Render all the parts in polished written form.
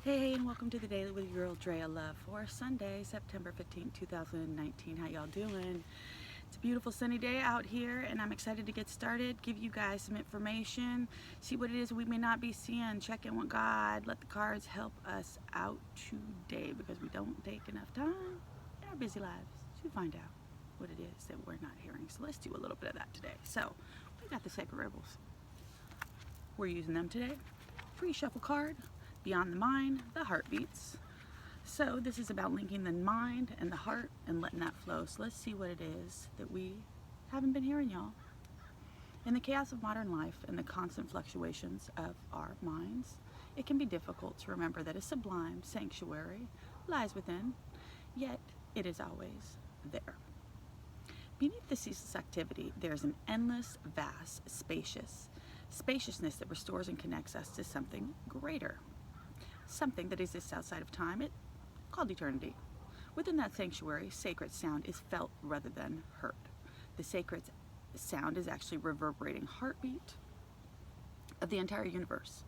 Hey, and welcome to the Daily with your girl Draya Love for Sunday, September 15th, 2019. How y'all doing? It's a beautiful sunny day out here, and I'm excited to get started, give you guys some information, see what it is we may not be seeing, check in with God, let the cards help us out today because we don't take enough time in our busy lives to find out what it is that we're not hearing. So let's do a little bit of that today. So we got the Sacred Rebels. We're using them today. Pre-shuffle card. Beyond the mind, the heartbeats. So this is about linking the mind and the heart and letting that flow. So let's see what it is that we haven't been hearing, y'all. In the chaos of modern life and the constant fluctuations of our minds, it can be difficult to remember that a sublime sanctuary lies within, yet it is always there. Beneath the ceaseless activity, there is an endless, vast, spaciousness that restores and connects us to something greater. Something that exists outside of time, called eternity. Within that sanctuary, sacred sound is felt rather than heard. The sacred sound is actually reverberating heartbeat of the entire universe.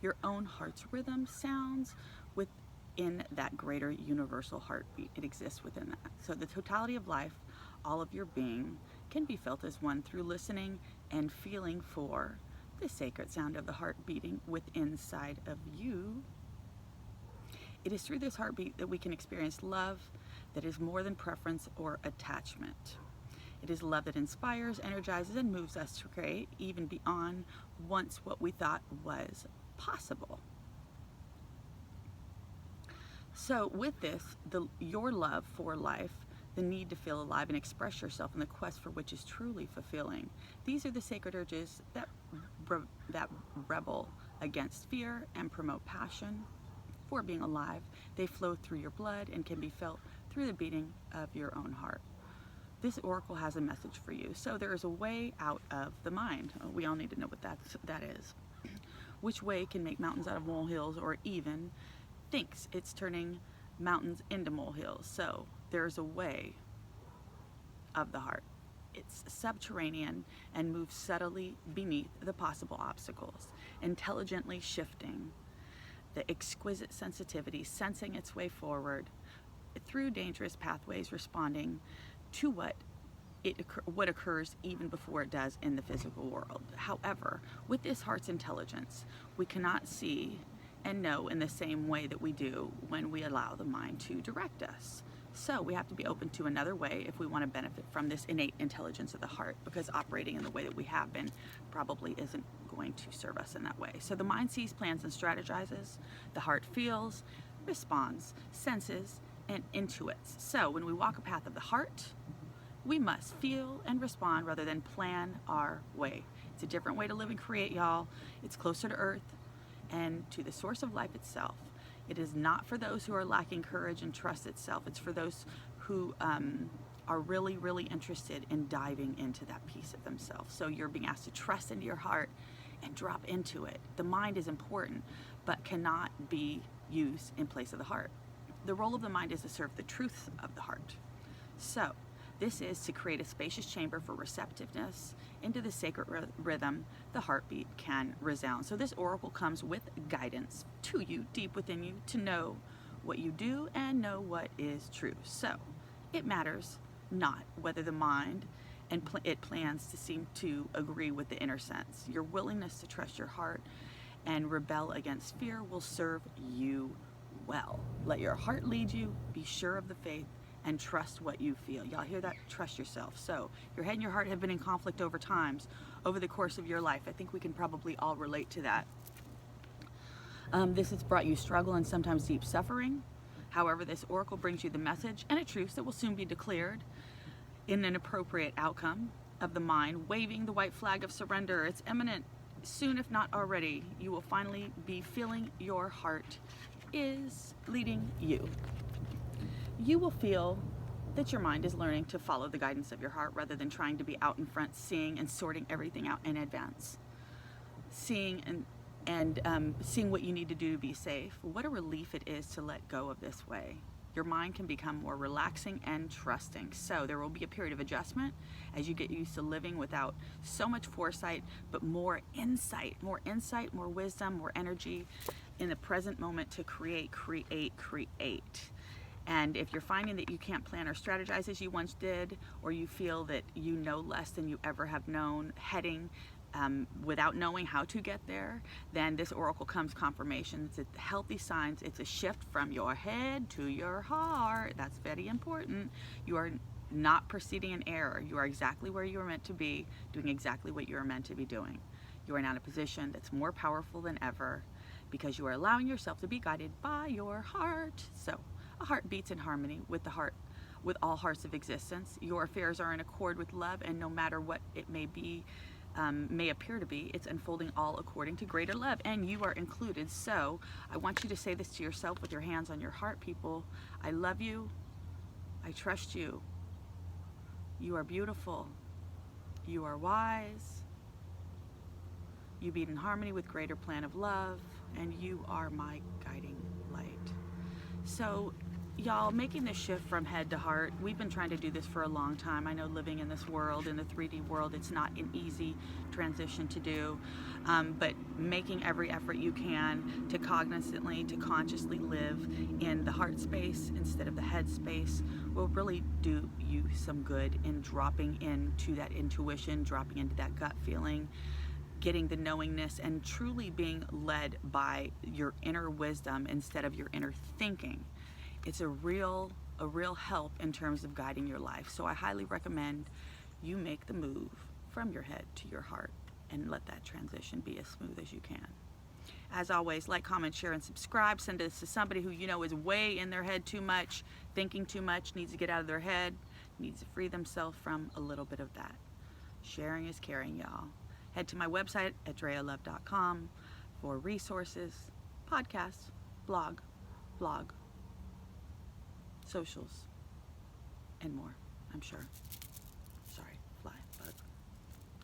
Your own heart's rhythm sounds within that greater universal heartbeat. It exists within that. So the totality of life, all of your being, can be felt as one through listening and feeling for the sacred sound of the heart beating within inside of you. It is through this heartbeat that we can experience love that is more than preference or attachment. It is love that inspires, energizes, and moves us to create even beyond once what we thought was possible. So with this, your love for life, the need to feel alive and express yourself in the quest for which is truly fulfilling. These are the sacred urges that rebel against fear and promote passion for being alive. They flow through your blood and can be felt through the beating of your own heart. This oracle has a message for you. So there is a way out of the mind. We all need to know what that is. Which way can make mountains out of molehills, or even thinks it's turning mountains into molehills. So there's a way of the heart. It's subterranean and moves subtly beneath the possible obstacles, intelligently shifting the exquisite sensitivity, sensing its way forward through dangerous pathways, responding to what occurs even before it does in the physical world. However, with this heart's intelligence, we cannot see and know in the same way that we do when we allow the mind to direct us. So we have to be open to another way if we want to benefit from this innate intelligence of the heart, because operating in the way that we have been probably isn't going to serve us in that way. So the mind sees, plans, and strategizes. The heart feels, responds, senses, and intuits. So when we walk a path of the heart, we must feel and respond rather than plan our way. It's a different way to live and create, y'all. It's closer to earth and to the source of life itself. It is not for those who are lacking courage and trust itself. It's for those who are really, really interested in diving into that piece of themselves. So you're being asked to trust into your heart and drop into it. The mind is important, but cannot be used in place of the heart. The role of the mind is to serve the truths of the heart. So this is to create a spacious chamber for receptiveness into the sacred rhythm the heartbeat can resound. So this oracle comes with guidance to you, deep within you, to know what you do and know what is true. So it matters not whether the mind and it plans to seem to agree with the inner sense. Your willingness to trust your heart and rebel against fear will serve you well. Let your heart lead you. Be sure of the faith and trust what you feel. Y'all hear that? Trust yourself. So your head and your heart have been in conflict over the course of your life. I think we can probably all relate to that. This has brought you struggle and sometimes deep suffering. However, this oracle brings you the message and a truth that will soon be declared in an appropriate outcome of the mind, waving the white flag of surrender. It's imminent. Soon, if not already, you will finally be feeling your heart is leading you. You will feel that your mind is learning to follow the guidance of your heart rather than trying to be out in front, seeing and sorting everything out in advance. Seeing seeing what you need to do to be safe. What a relief it is to let go of this way. Your mind can become more relaxing and trusting. So there will be a period of adjustment as you get used to living without so much foresight, but more insight, more wisdom, more energy, in the present moment to create. And if you're finding that you can't plan or strategize as you once did, or you feel that you know less than you ever have known heading without knowing how to get there, then this oracle comes confirmation. It's a healthy signs. It's a shift from your head to your heart. That's very important. You are not proceeding in error. You are exactly where you are meant to be, doing exactly what you are meant to be doing. You are now in a position that's more powerful than ever because you are allowing yourself to be guided by your heart. So a heart beats in harmony with the heart, with all hearts of existence. Your affairs are in accord with love, and no matter what it may be, may appear to be, it's unfolding all according to greater love, and you are included. So I want you to say this to yourself with your hands on your heart, people. I love you. I trust you. You are beautiful. You are wise. You beat in harmony with greater plan of love, and you are my guiding light. So y'all, making this shift from head to heart, we've been trying to do this for a long time. I know living in this world, in the 3D world, it's not an easy transition to do, but making every effort you can to cognizantly, to consciously live in the heart space instead of the head space will really do you some good in dropping into that intuition, dropping into that gut feeling, getting the knowingness, and truly being led by your inner wisdom instead of your inner thinking. It's a real help in terms of guiding your life. So I highly recommend you make the move from your head to your heart and let that transition be as smooth as you can. As always, like, comment, share, and subscribe. Send this to somebody who you know is way in their head too much, thinking too much, needs to get out of their head, needs to free themselves from a little bit of that. Sharing is caring, y'all. Head to my website at drayalove.com for resources, podcasts, blog, socials, and more, I'm sure. Sorry, fly, bug.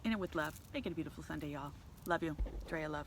In it with love. Make it a beautiful Sunday, y'all. Love you. Draya Love.